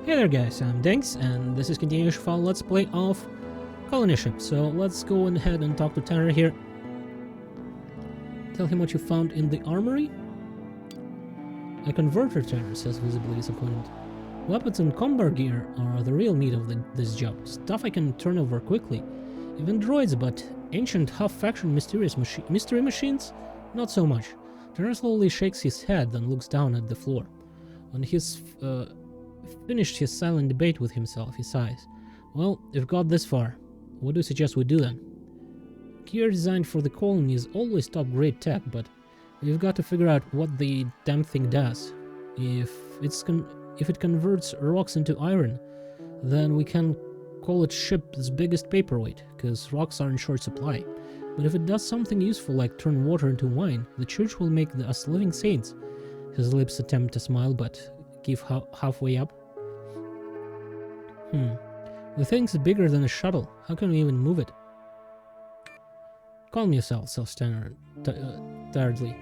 Hey there guys, I'm Dankz, and this is continuation of Let's Play of Colony Ship. So let's go ahead and talk to Tanner here. Tell him what you found in the armory. A converter, Tanner says, visibly disappointed. Weapons and combat gear are the real meat of this job. Stuff I can turn over quickly. Even droids, but ancient half-factioned mystery machines? Not so much. Tanner slowly shakes his head, then looks down at the floor. When he's finished his silent debate with himself, he sighs. Well, we've got this far. What do you suggest we do then? Gear designed for the colony is always top-grade tech, but we've got to figure out what the damn thing does. If it converts rocks into iron, then we can call it ship's biggest paperweight, because rocks are in short supply. But if it does something useful like turn water into wine, the church will make us living saints. His lips attempt to smile, but give halfway up. The thing's bigger than a shuttle. How can we even move it? Calm yourself, says Tanner tiredly.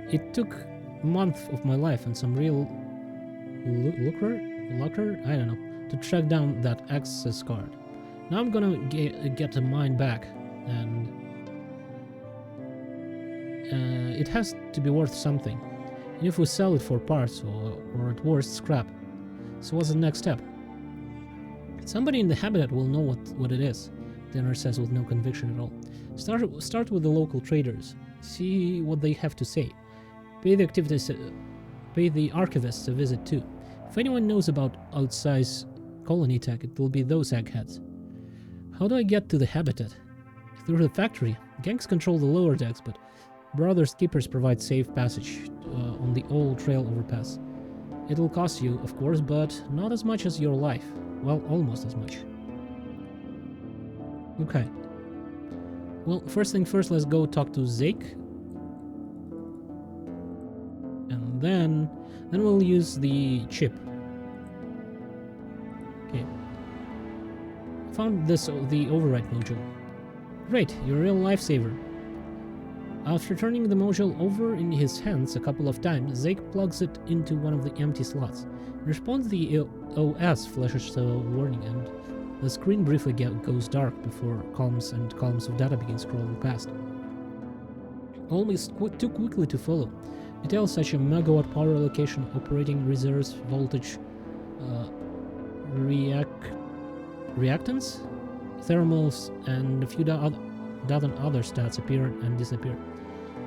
It took a month of my life and some real lucker, I don't know, to track down that access card. Now I'm gonna get the mine back, and it has to be worth something. And if we sell it for parts or at worst scrap. So what's the next step? Somebody in the habitat will know what it is, Tanner says with no conviction at all. Start with the local traders. See what they have to say. Pay the archivists a visit too. If anyone knows about outsize colony tech, it will be those eggheads. How do I get to the habitat? Through the factory. Gangs control the lower decks, but Brothers Keepers provide safe passage on the old trail overpass. It'll cost you, of course, but not as much as your life. Well, almost as much. Okay. Well, first thing first, let's go talk to Zeke. And then we'll use the chip. Okay. Found the override module. Great, you're a real lifesaver. After turning the module over in his hands a couple of times, Zeke plugs it into one of the empty slots. In response, the OS flashes a warning, and the screen briefly goes dark before columns and columns of data begin scrolling past. Almost too quickly to follow. Details such as megawatt power allocation, operating reserves, voltage, reactants, thermals, and a few dozen other stats appear and disappear,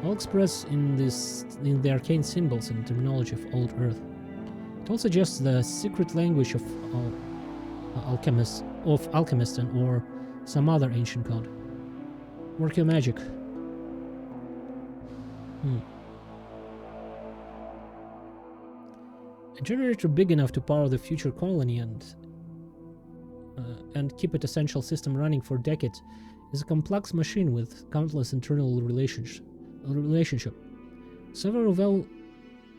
all expressed in the arcane symbols and terminology of old Earth. It all suggests the secret language of alchemists or some other ancient code. Work your magic. A generator big enough to power the future colony and keep its essential system running for decades is a complex machine with countless internal relationship. Several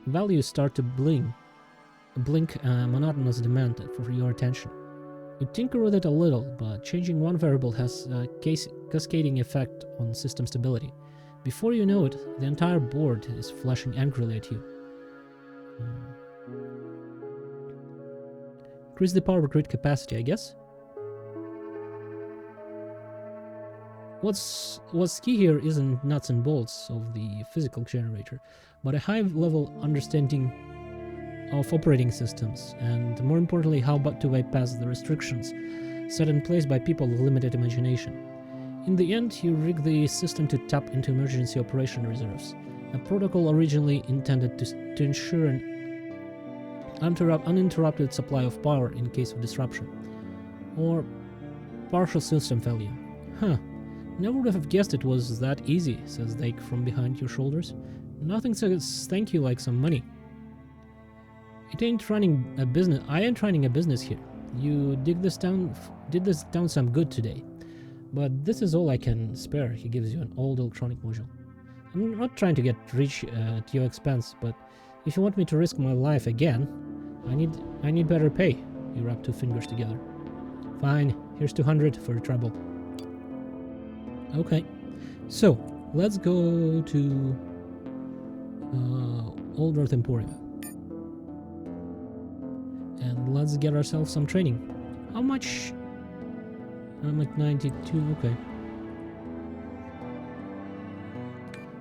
values start to blink a monotonous demand for your attention. You tinker with it a little, but changing one variable has a cascading effect on system stability. Before you know it, the entire board is flashing angrily at you. Increase the power grid capacity, I guess? What's key here isn't nuts and bolts of the physical generator, but a high-level understanding of operating systems, and more importantly, how to bypass the restrictions set in place by people with limited imagination. In the end, you rig the system to tap into emergency operation reserves, a protocol originally intended to ensure an uninterrupted supply of power in case of disruption, or partial system failure. Huh. Never would have guessed it was that easy, says Dake from behind your shoulders. Nothing says thank you like some money. I ain't running a business here. You did this down some good today. But this is all I can spare. He gives you an old electronic module. I'm not trying to get rich at your expense, but if you want me to risk my life again, I need better pay. You rub two fingers together. Fine, here's 200 for your trouble. Okay, so let's go to Old Earth Emporium. And let's get ourselves some training. How much? I'm at 92, okay.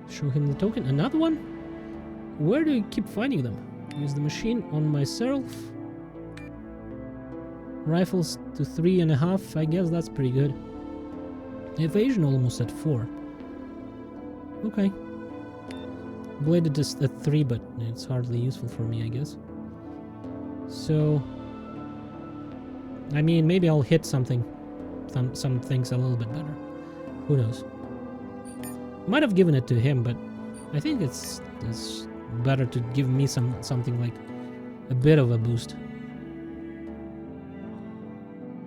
Show him the token. Another one? Where do you keep finding them? Use the machine on myself. Rifles to 3.5, I guess that's pretty good. Evasion almost at 4. Okay. Bladed is at 3, but it's hardly useful for me, I guess. So, I mean, maybe I'll hit something, some things a little bit better. Who knows? Might have given it to him, but I think it's better to give me something like a bit of a boost.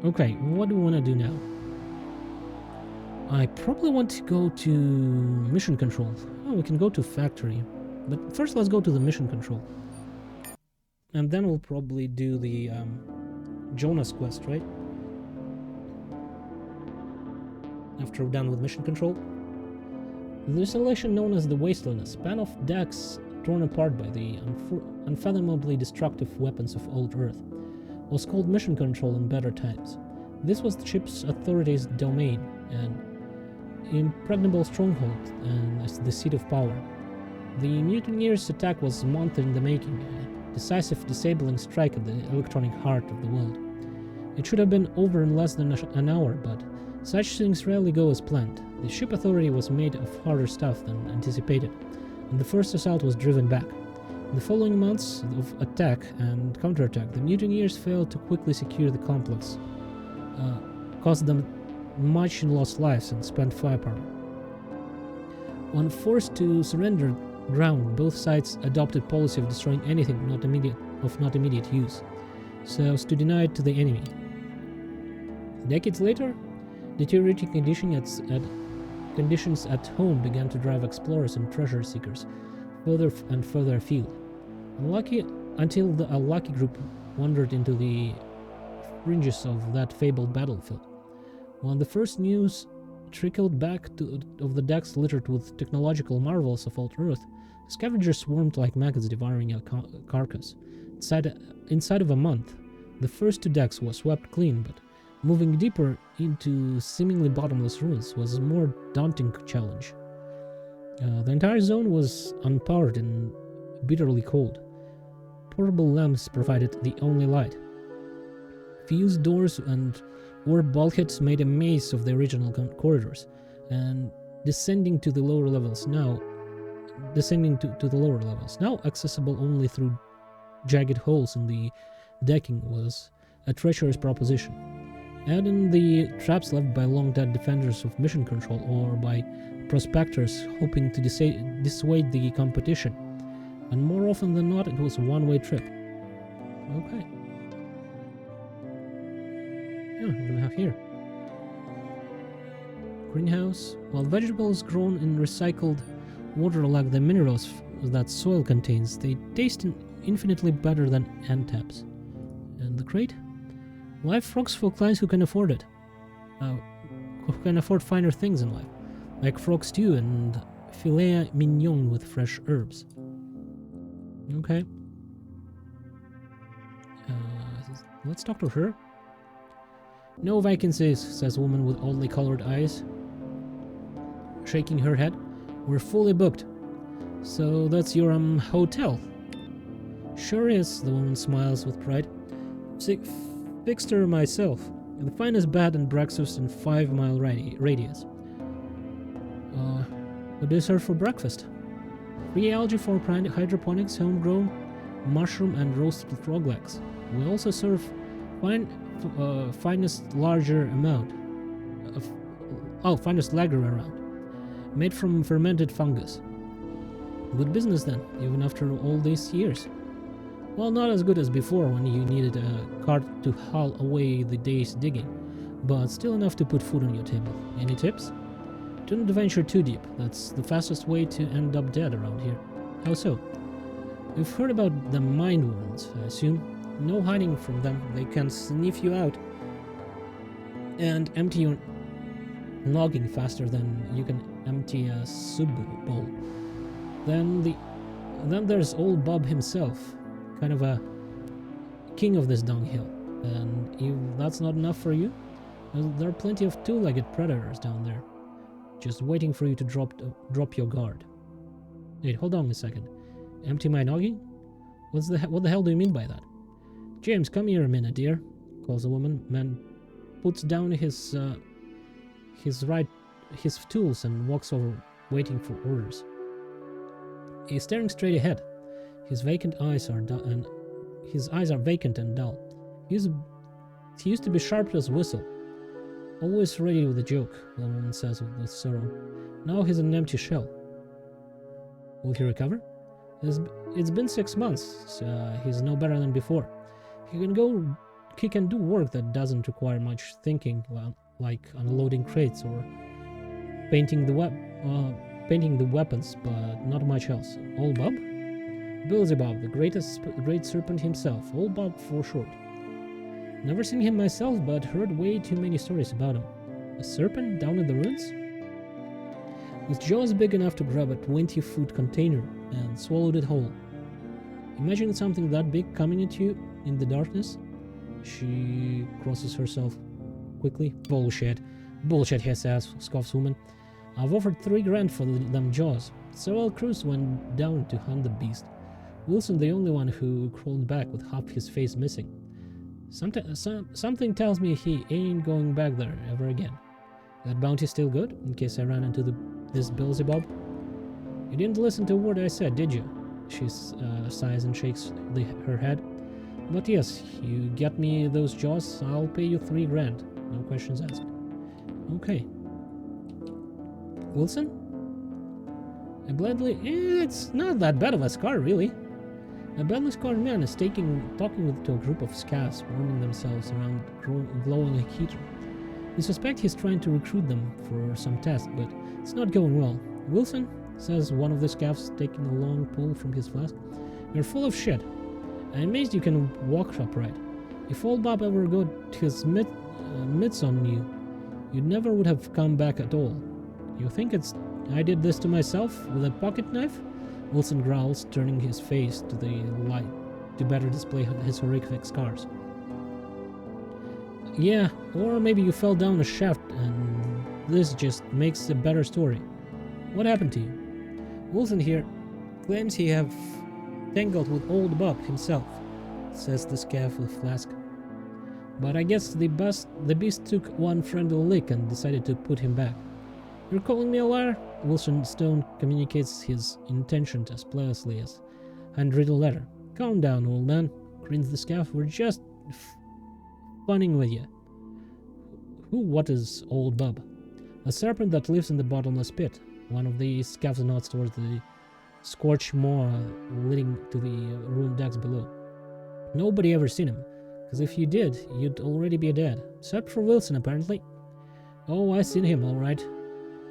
Okay, what do we want to do now? I probably want to go to mission control. Oh, we can go to factory, but first let's go to the mission control. And then we'll probably do the Jonas quest, right? After we're done with mission control. The installation known as the Wasteland, a span of decks torn apart by the unfathomably destructive weapons of old Earth, was called mission control in better times. This was the ship's authority's domain, an impregnable stronghold and as the seat of power. The mutineers' attack was months in the making, a decisive disabling strike at the electronic heart of the world. It should have been over in less than an hour, but such things rarely go as planned. The ship authority was made of harder stuff than anticipated, and the first assault was driven back. In the following months of attack and counterattack, the mutineers failed to quickly secure the complex, caused them much in lost lives and spent firepower. When forced to surrender ground, both sides adopted policy of destroying anything not immediate use, so as to deny it to the enemy. Decades later, deteriorating conditions at home began to drive explorers and treasure seekers further and further afield. Until a lucky group wandered into the fringes of that fabled battlefield. When the first news trickled back of the decks littered with technological marvels of old Earth, scavengers swarmed like maggots devouring a carcass. Inside of a month, the first 2 decks were swept clean, but moving deeper into seemingly bottomless ruins was a more daunting challenge. The entire zone was unpowered and bitterly cold. Portable lamps provided the only light. Fused doors and warped bulkheads made a maze of the original corridors, and descending to the lower levels, now accessible only through jagged holes in the decking, was a treacherous proposition. Add in the traps left by long-dead defenders of mission control or by prospectors hoping to dissuade the competition, and more often than not it was a one-way trip. Okay. Yeah, what do we have here? Greenhouse. While vegetables grown in recycled water lack the minerals that soil contains, they taste infinitely better than ant taps. And the crate? Live frogs for clients who can afford it. Who can afford finer things in life, like frog stew and filet mignon with fresh herbs. Okay. Let's talk to her. No vacancies, says woman with oddly colored eyes, shaking her head. We're fully booked. So that's your hotel? Sure is, the woman smiles with pride. Fixed her myself. The finest bed and breakfast in 5-mile radius. What do you serve for breakfast? Free algae for hydroponics, homegrown mushroom and roasted frog legs. We also serve finest lager around, made from fermented fungus. Good business then, even after all these years. Well, not as good as before when you needed a cart to haul away the day's digging, but still enough to put food on your table. Any tips? Do not venture too deep. That's the fastest way to end up dead around here. How so? You've heard about the mind warrants, I assume. No hiding from them. They can sniff you out and empty your noggin faster than you can empty a soup bowl. Then there's old Bob himself. Kind of a king of this dunghill. And if that's not enough for you, well, there are plenty of two-legged predators down there, just waiting for you to drop your guard. Wait, hold on a second. Empty my noggin? What the hell do you mean by that? James, come here a minute, dear, calls the woman. Man puts down his tools and walks over, waiting for orders. He's staring straight ahead. His eyes are vacant and dull. He used to be sharp as a whistle, always ready with a joke, the woman says with sorrow. Now he's an empty shell. Will he recover? It's been 6 months. He's no better than before. He can do work that doesn't require much thinking, like unloading crates or painting the weapons, but not much else. Old Bob? Beelzebub, the great serpent himself. Old Bob for short. Never seen him myself, but heard way too many stories about him. A serpent down in the ruins? With jaws big enough to grab a 20-foot container and swallowed it whole. Imagine something that big coming at you in the darkness. She crosses herself quickly. Bullshit, he says, scoffs woman. I've offered $3,000 for them jaws. Several crews went down to hunt the beast. Wilson the only one who crawled back with half his face missing. Something tells me he ain't going back there ever again. That bounty still good, in case I ran into this Beelzebub? You didn't listen to a word I said, did you? She sighs and shakes her head. But yes, you get me those jaws, I'll pay you $3,000. No questions asked. Okay. Wilson? It's not that bad of a scar, really. A badly scarred man is talking to a group of scavs warming themselves around glowing a heater. We suspect he's trying to recruit them for some test, but it's not going well. Wilson, says one of the scavs, taking a long pull from his flask, you're full of shit. I'm amazed you can walk upright. If old Bob ever got his mitts on you, you never would have come back at all. You think I did this to myself with a pocket knife? Wilson growls, turning his face to the light to better display his horrific scars. Yeah, or maybe you fell down a shaft and this just makes a better story. What happened to you? Wilson here claims he have tangled with old Bob himself, says the scav with flask. But I guess the beast took one friendly lick and decided to put him back. You're calling me a liar? Wilson Stone communicates his intention as playfully as handwritten letter. Calm down, old man, grins the scav. We're just funning with you. What is old Bob? A serpent that lives in the bottomless pit. One of the scavs nods towards the scorched moor leading to the ruined decks below. Nobody ever seen him, because if you did, you'd already be dead. Except for Wilson, apparently. Oh, I seen him, all right.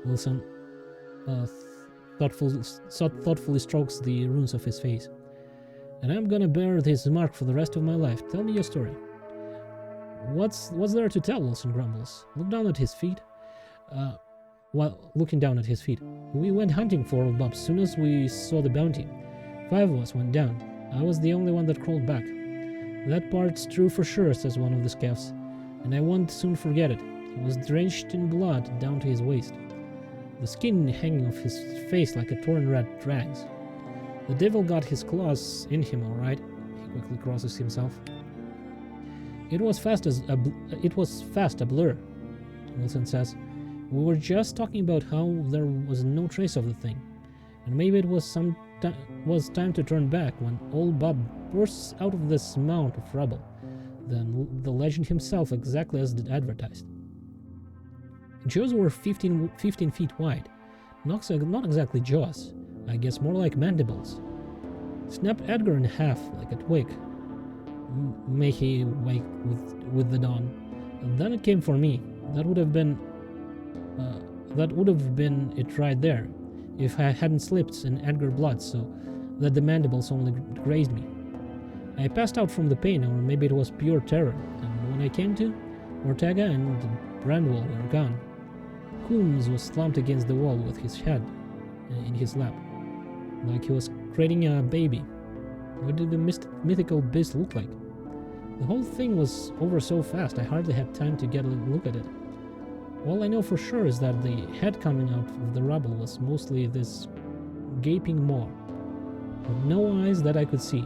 Wilson thoughtfully strokes the runes of his face. And I'm gonna bear this mark for the rest of my life. Tell me your story. What's there to tell? Wilson grumbles. Look down at his feet. While looking down at his feet. We went hunting for old Bob soon as we saw the bounty. 5 of us went down. I was the only one that crawled back. That part's true for sure, says one of the scavs, and I won't soon forget it. He was drenched in blood down to his waist. The skin hanging off his face like a torn rat drags. The devil got his claws in him, all right. He quickly crosses himself. It was fast a blur, Wilson says. We were just talking about how there was no trace of the thing, and maybe it was time to turn back when old Bob bursts out of this mound of rubble. Then the legend himself, exactly as advertised. Jaws were 15 feet wide. Not exactly jaws. I guess more like mandibles. Snapped Edgar in half like a twig. May he wake with the dawn. And then it came for me. That would have been it right there, if I hadn't slipped in Edgar blood so that the mandibles only grazed me. I passed out from the pain, or maybe it was pure terror, and when I came to, Ortega and Brandwell were gone. Coombs was slumped against the wall with his head in his lap, like he was cradling a baby. What did the mythical beast look like? The whole thing was over so fast, I hardly had time to get a look at it. All I know for sure is that the head coming out of the rubble was mostly this gaping maw, with no eyes that I could see,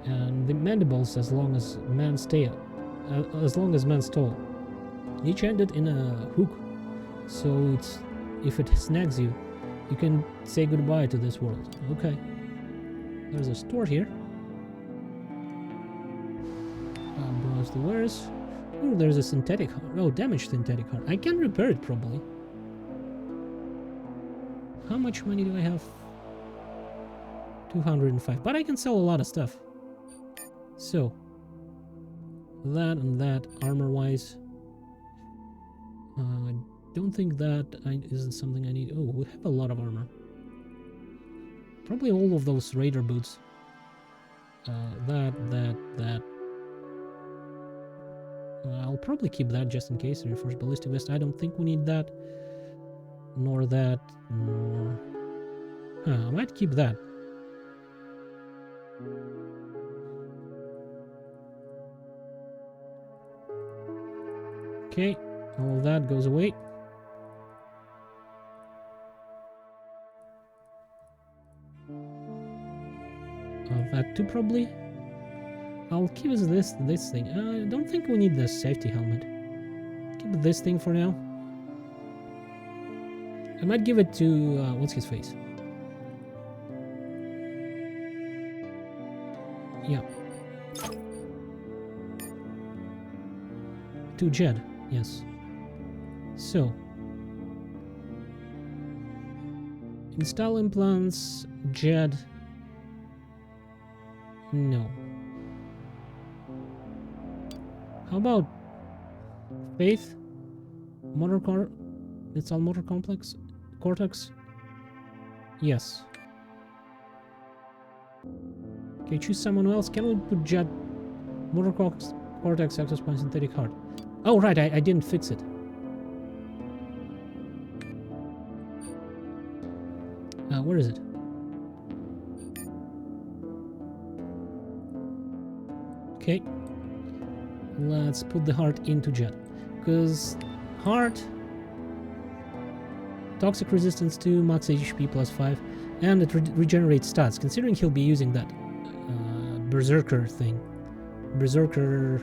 and the mandibles as long as man's tall. Each ended in a hook, so if it snags you, you can say goodbye to this world. Okay. There's a store here. Browse the wares. Oh, there's a synthetic heart. Oh, damaged synthetic heart. I can repair it probably. How much money do I have? 205. But I can sell a lot of stuff. So, that and that armor-wise. I don't think that isn't something I need. Oh, we have a lot of armor. Probably all of those raider boots. That. I'll probably keep that just in case. Reinforced ballistic vest. I don't think we need that. Nor that. Nor... I might keep that. Okay. All of that goes away. That too, probably. I'll keep this thing. I don't think we need the safety helmet. Keep this thing for now. I might give it to what's his face? Yeah. To Jed, yes. So, install implants, Jed. No. How about Faith? Install motor complex? Cortex? Yes. Okay, choose someone else. Can we put Jed? Motor cortex, access point, synthetic heart. Oh, right, I didn't fix it. Where is it? Okay. Let's put the heart into Jed. Because heart, toxic resistance 2, max HP plus 5, and it regenerates stats. Considering he'll be using that berserker thing. Berserker...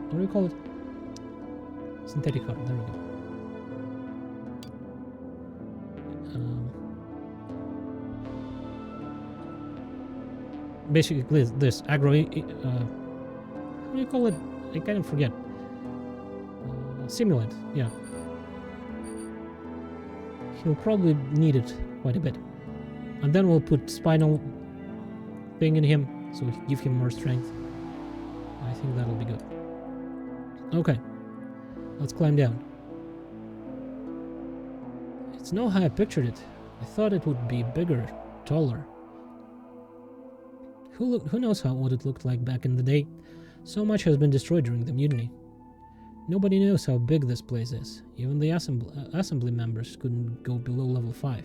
what do you call it? Synthetic heart, there we go. Basically this aggro what do you call it? I kind of forget. Simulant, yeah. He'll probably need it quite a bit. And then we'll put spinal thing in him, so we give him more strength. I think that'll be good. Okay. Let's climb down. It's not how I pictured it. I thought it would be bigger, taller. Who knows what it looked like back in the day? So much has been destroyed during the mutiny. Nobody knows how big this place is. Even the assembly members couldn't go below level 5.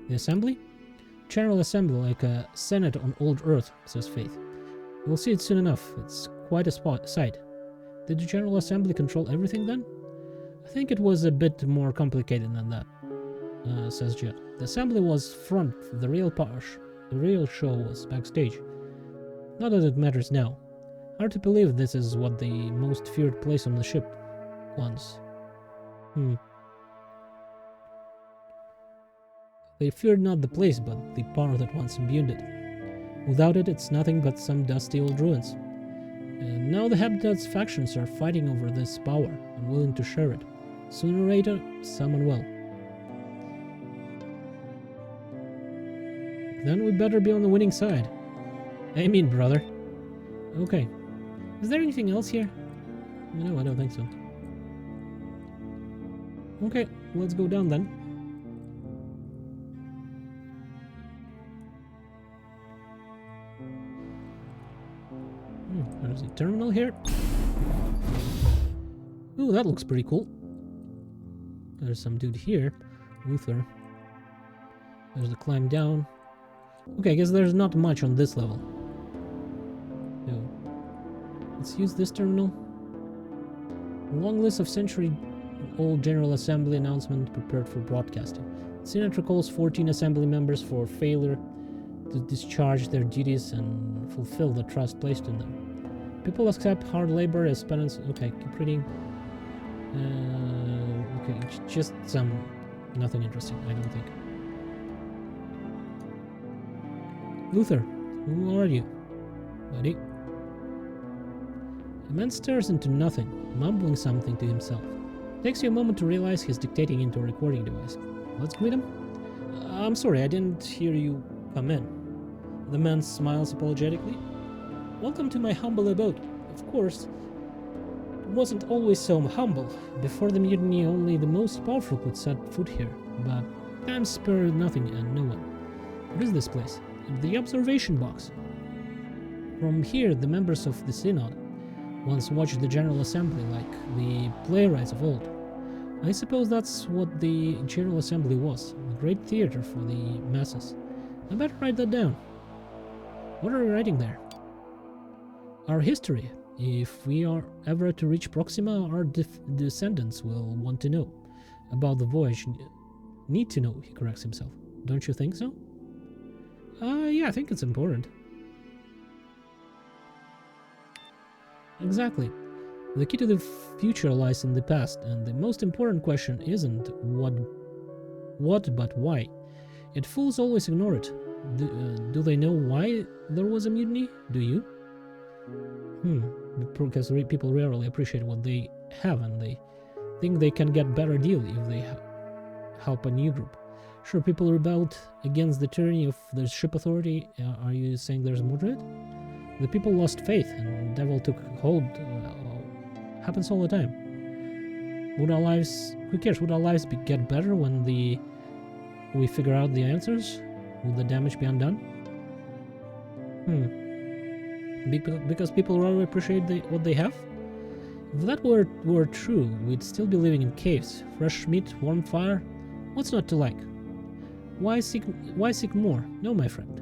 The assembly? General assembly, like a senate on old Earth, says Faith. We'll see it soon enough. It's quite a sight. Did the General Assembly control everything then? I think it was a bit more complicated than that, says Jed. The assembly was front, the real show was backstage. Not that it matters now. Hard to believe this is what the most feared place on the ship once. They feared not the place, but the power that once imbued it. Without it, it's nothing but some dusty old ruins. And now the Habitat's factions are fighting over this power, unwilling to share it. Sooner or later, someone will. Then we better be on the winning side. Amen, brother. Okay. Is there anything else here? No, I don't think so. Okay, let's go down then. There's a terminal here. Ooh, that looks pretty cool. There's some dude here. Luther. There's the climb down. Okay, I guess there's not much on this level. So, let's use this terminal. Long list of century-old General Assembly announcement prepared for broadcasting. Senate recalls 14 Assembly members for failure to discharge their duties and fulfill the trust placed in them. People accept hard labor as penance. Okay, keep reading. Okay, just some... nothing interesting, I don't think. Luther, who are you, buddy? The man stares into nothing, mumbling something to himself. It takes you a moment to realize he's dictating into a recording device. Let's greet him. I'm sorry, I didn't hear you come in. The man smiles apologetically. Welcome to my humble abode. Of course, it wasn't always so humble. Before the mutiny, only the most powerful could set foot here. But time spared nothing and no one. What is this place? The observation box. From here, the members of the Synod once watched the General Assembly like the playwrights of old. I suppose that's what the General Assembly was, a great theater for the masses. I better write that down. What are you writing there? Our history. If we are ever to reach Proxima, our descendants will want to know about the voyage. Need to know, he corrects himself. Don't you think so? Yeah, I think it's important. Exactly. The key to the future lies in the past, and the most important question isn't what but why. Yet fools always ignore it. Do they know why there was a mutiny? Do you? Because people rarely appreciate what they have, and they think they can get better deal if they help a new group. Sure, people rebelled against the tyranny of the ship authority. Are you saying there's more to it? The people lost faith, and the devil took hold. Happens all the time. Would our lives... Who cares? Would our lives get better when we figure out the answers? Will the damage be undone? Because people rather appreciate what they have? If that were true, we'd still be living in caves. Fresh meat, warm fire. What's not to like? Why seek more? No, my friend.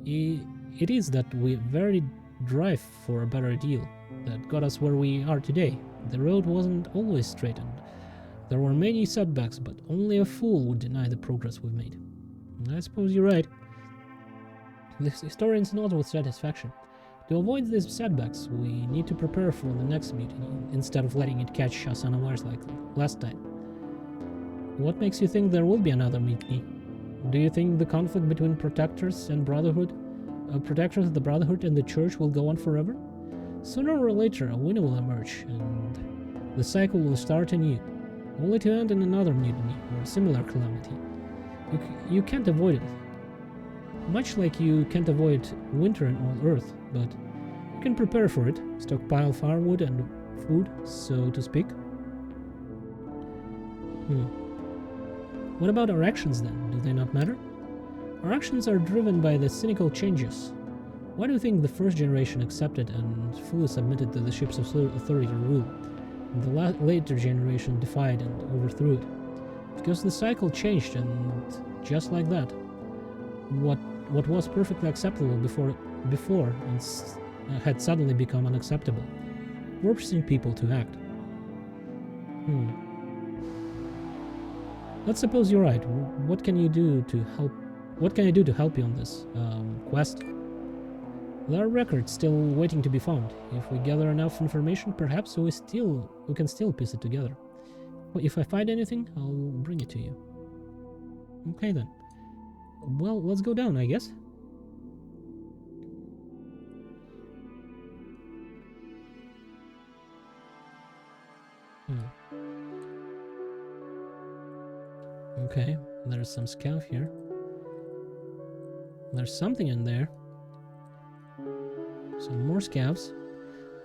It is that we very drive for a better deal that got us where we are today. The road wasn't always straightened. There were many setbacks, but only a fool would deny the progress we've made. I suppose you're right. The historians nod with satisfaction. To avoid these setbacks, we need to prepare for the next mutiny, instead of letting it catch us unawares like last time. What makes you think there will be another mutiny? Do you think the conflict between protectors and brotherhood, the brotherhood and the church will go on forever? Sooner or later, a winner will emerge, and the cycle will start anew, only to end in another mutiny or a similar calamity. You can't avoid it. Much like you can't avoid winter on all Earth, but you can prepare for it, stockpile firewood and food, so to speak. What about our actions then? Do they not matter? Our actions are driven by the cynical changes. Why do you think the first generation accepted and fully submitted to the ship's authority to rule, and the later generation defied and overthrew it? Because the cycle changed, and just like that, what was perfectly acceptable before had suddenly become unacceptable, forcing people to act. Let's suppose you're right. What can you do to help? What can I do to help you on this quest? There are records still waiting to be found. If we gather enough information, perhaps we can still piece it together. If I find anything, I'll bring it to you. Okay then. Well, let's go down, I guess. Okay, there's some scav here. There's something in there. Some more scavs.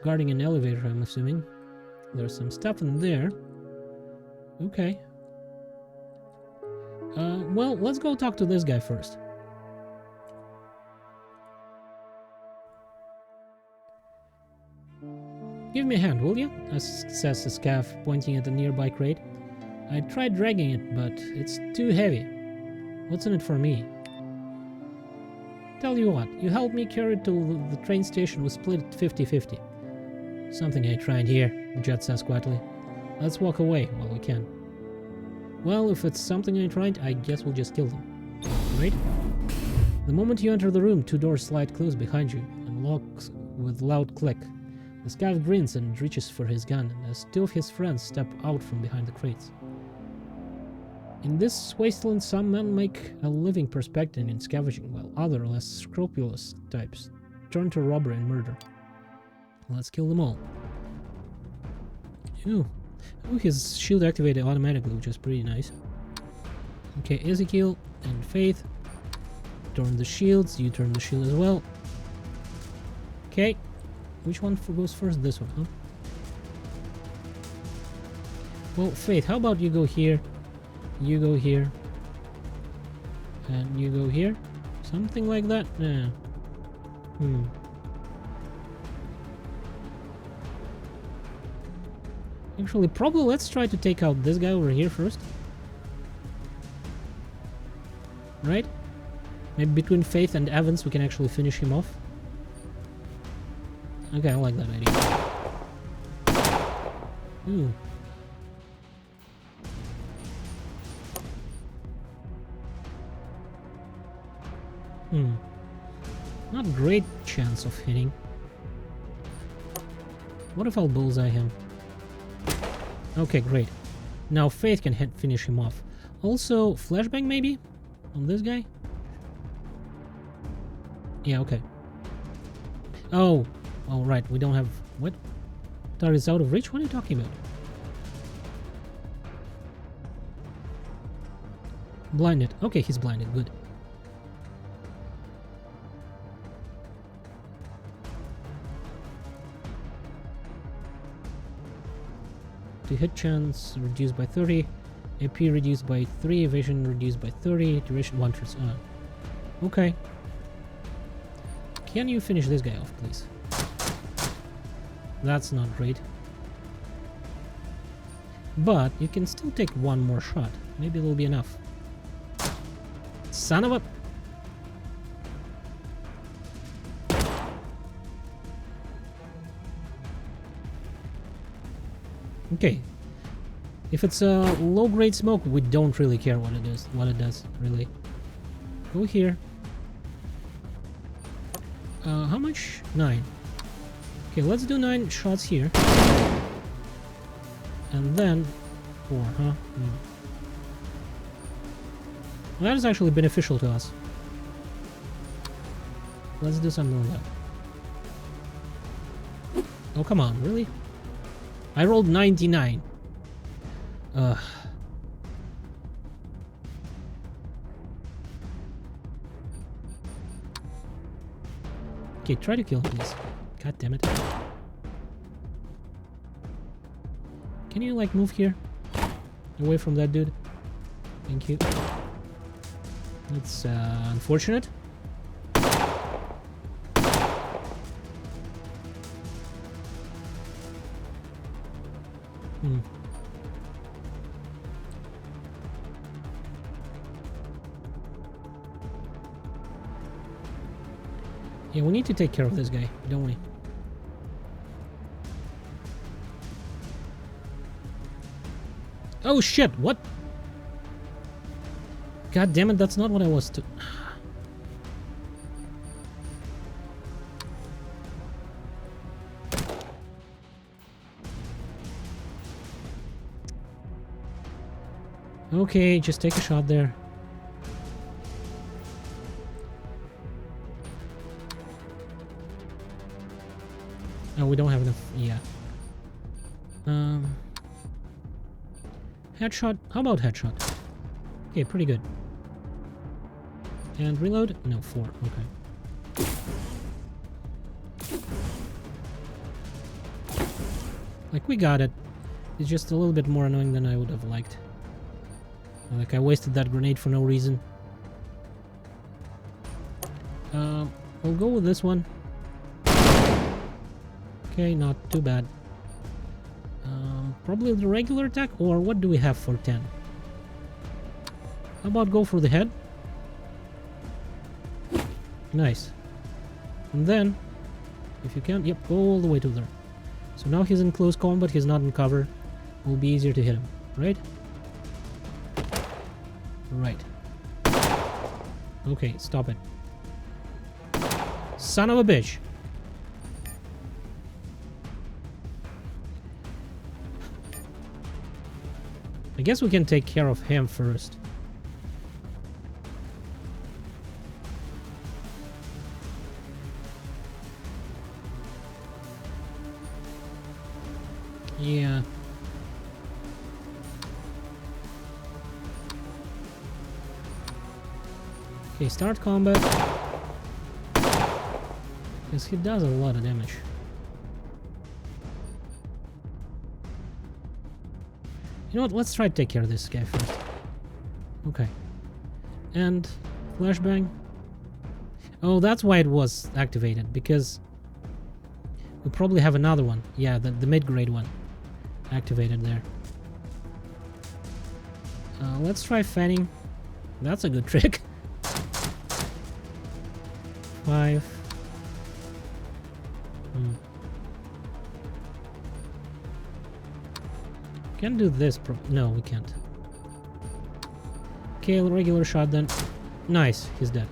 Guarding an elevator, I'm assuming. There's some stuff in there. Okay. Well, let's go talk to this guy first. Give me a hand, will you? Says the scav, pointing at a nearby crate. I tried dragging it, but it's too heavy. What's in it for me? Tell you what, you help me carry it to the train station, we split it 50-50. Something I tried here, Jet says quietly. Let's walk away while we can. Well, if it's something I tried, I guess we'll just kill them. Right? The moment you enter the room, 2 doors slide close behind you and locks with loud click. The scout grins and reaches for his gun, as 2 of his friends step out from behind the crates. In this wasteland, some men make a living prospecting and scavenging, while other, less scrupulous types turn to robbery and murder. Let's kill them all. Ooh, his shield activated automatically, which is pretty nice. Okay, Ezekiel and Faith. Turn the shields, you turn the shield as well. Okay, which one goes first? This one, huh? Well, Faith, how about you go here? You go here, and you go here, something like that. Yeah. Actually, probably let's try to take out this guy over here first. Right? Maybe between Faith and Evans we can actually finish him off. Okay, I like that idea. Ooh. Not great chance of hitting. What if I'll bullseye him? Okay, great. Now Faith can finish him off. Also, flashbang maybe? On this guy? Yeah, okay. Oh, right, we don't have... What? Target's out of reach? What are you talking about? Blinded. Okay, he's blinded. Good. To hit chance reduced by 30, AP reduced by 3, evasion reduced by 30, duration 1 turns on. Okay. Can you finish this guy off, please? That's not great. But you can still take 1 more shot. Maybe it'll be enough. Son of a... Okay. If it's a low-grade smoke, we don't really care what it does, really. Go here. How much? 9. Okay, let's do 9 shots here. And then 4, huh? Well, that is actually beneficial to us. Let's do something like that. Oh, come on, really? I rolled 99. Okay, try to kill him, please. God damn it. Can you, like, move here? Away from that dude? Thank you. It's, unfortunate. Yeah, we need to take care of this guy, don't we? Oh shit, what? God damn it, that's not what I was to... Okay, just take a shot there. Oh, we don't have enough. Yeah. Headshot. How about headshot? Okay, pretty good. And reload? No, 4. Okay. Like, we got it. It's just a little bit more annoying than I would have liked. Like, I wasted that grenade for no reason. We'll go with this one. Okay, not too bad. Probably the regular attack, or what do we have for 10? How about go for the head? Nice. And then, if you can, yep, go all the way to there. So now he's in close combat, he's not in cover. Will be easier to hit him, right? Right. Okay, stop it. Son of a bitch. I guess we can take care of him first. Yeah. Okay, start combat. Because he does a lot of damage. You know what? Let's try to take care of this guy first. Okay. And flashbang. Oh, that's why it was activated, because we probably have another one. Yeah, the mid-grade one activated there. Let's try fanning. That's a good trick. 5. Can do this. No, we can't. Okay, regular shot then. Nice, he's dead.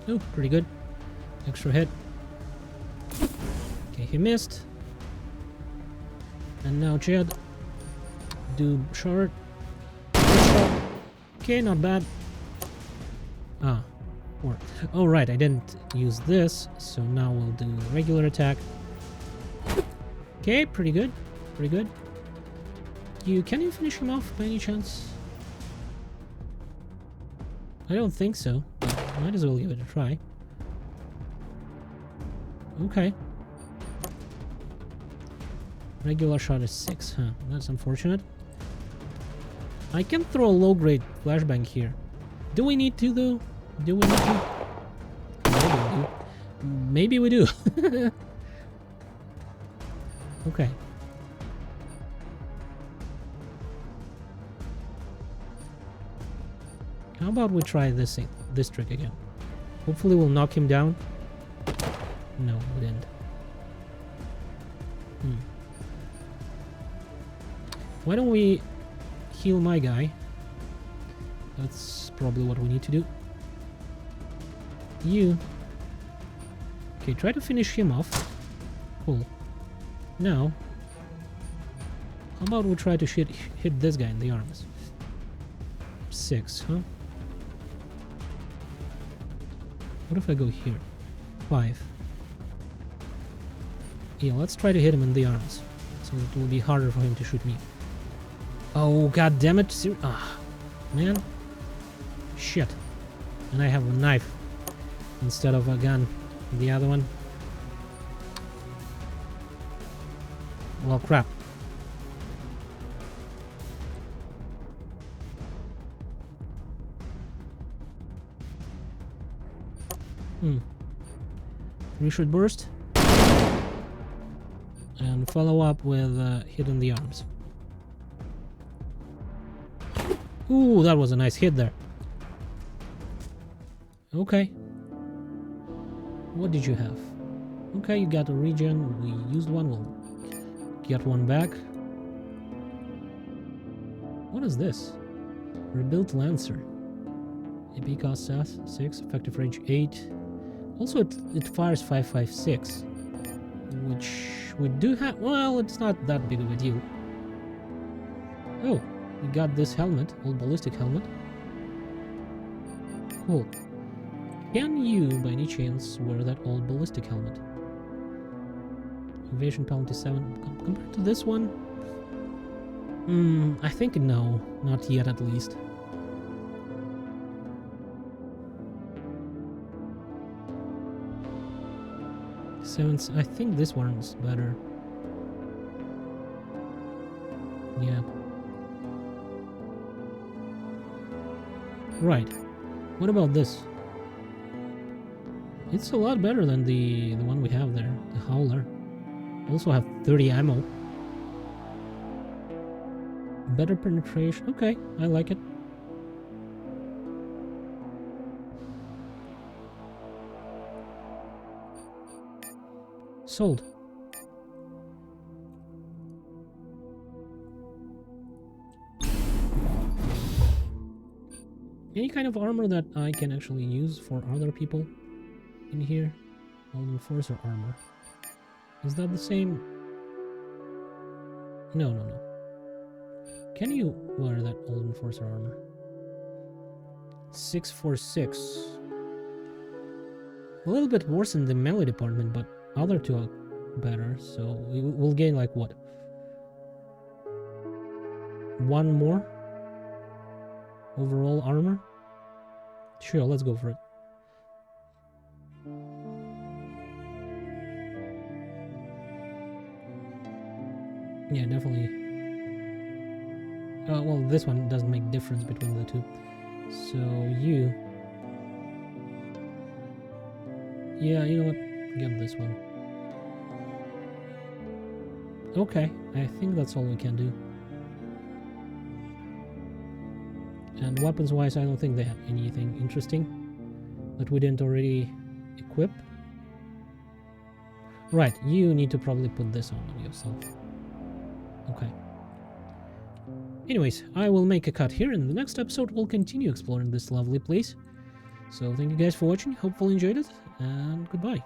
Oh, pretty good. Extra hit. Okay, he missed. And now Chad. Do short. Okay, not bad. Ah, 4. Oh, right, I didn't use this, so now we'll do regular attack. Okay, pretty good. Pretty good. Can you finish him off by any chance? I don't think so. Might as well give it a try. Okay. Regular shot is 6, huh? That's unfortunate. I can throw a low-grade flashbang here. Do we need to, though? Do we need to? Maybe we do. Okay. How about we try this trick again? Hopefully we'll knock him down. No, we didn't. Why don't we heal my guy? That's probably what we need to do. You. Okay, try to finish him off. Cool. Now, how about we try to hit this guy in the arms? 6, huh? What if I go here? 5. Yeah, let's try to hit him in the arms, so it will be harder for him to shoot me. Oh, god damn it! Ah, man. Shit. And I have a knife instead of a gun. The other one. Well, crap. Reshoot burst. And follow up with hit in the arms. Ooh, that was a nice hit there. Okay. What did you have? Okay, you got a regen. We used one. We'll get one back. What is this? Rebuilt Lancer. AP cost 6, effective range 8. Also, it fires 5.56, which we do have. Well, it's not that big of a deal. Oh, we got this helmet, old ballistic helmet. Cool. Can you, by any chance, wear that old ballistic helmet? Evasion penalty 7 compared to this one. I think no, not yet at least. I think this one's better. Yeah. Right. What about this? It's a lot better than the one we have there, the Howler. Also have 30 ammo. Better penetration. Okay, I like it. Sold. Any kind of armor that I can actually use for other people in here? Old Enforcer armor. Is that the same? No, no, no. Can you wear that Old Enforcer armor? 646. A little bit worse in the melee department, but other two are better, so we'll gain like what? One more overall armor? Sure, let's go for it. Yeah, definitely. Well, this one doesn't make difference between the two. So you... Yeah, you know what? Get this one. Okay, I think that's all we can do. And weapons-wise, I don't think they have anything interesting that we didn't already equip. Right, you need to probably put this on yourself. Okay. Anyways, I will make a cut here, and in the next episode we'll continue exploring this lovely place. So thank you guys for watching, hopefully enjoyed it, and goodbye.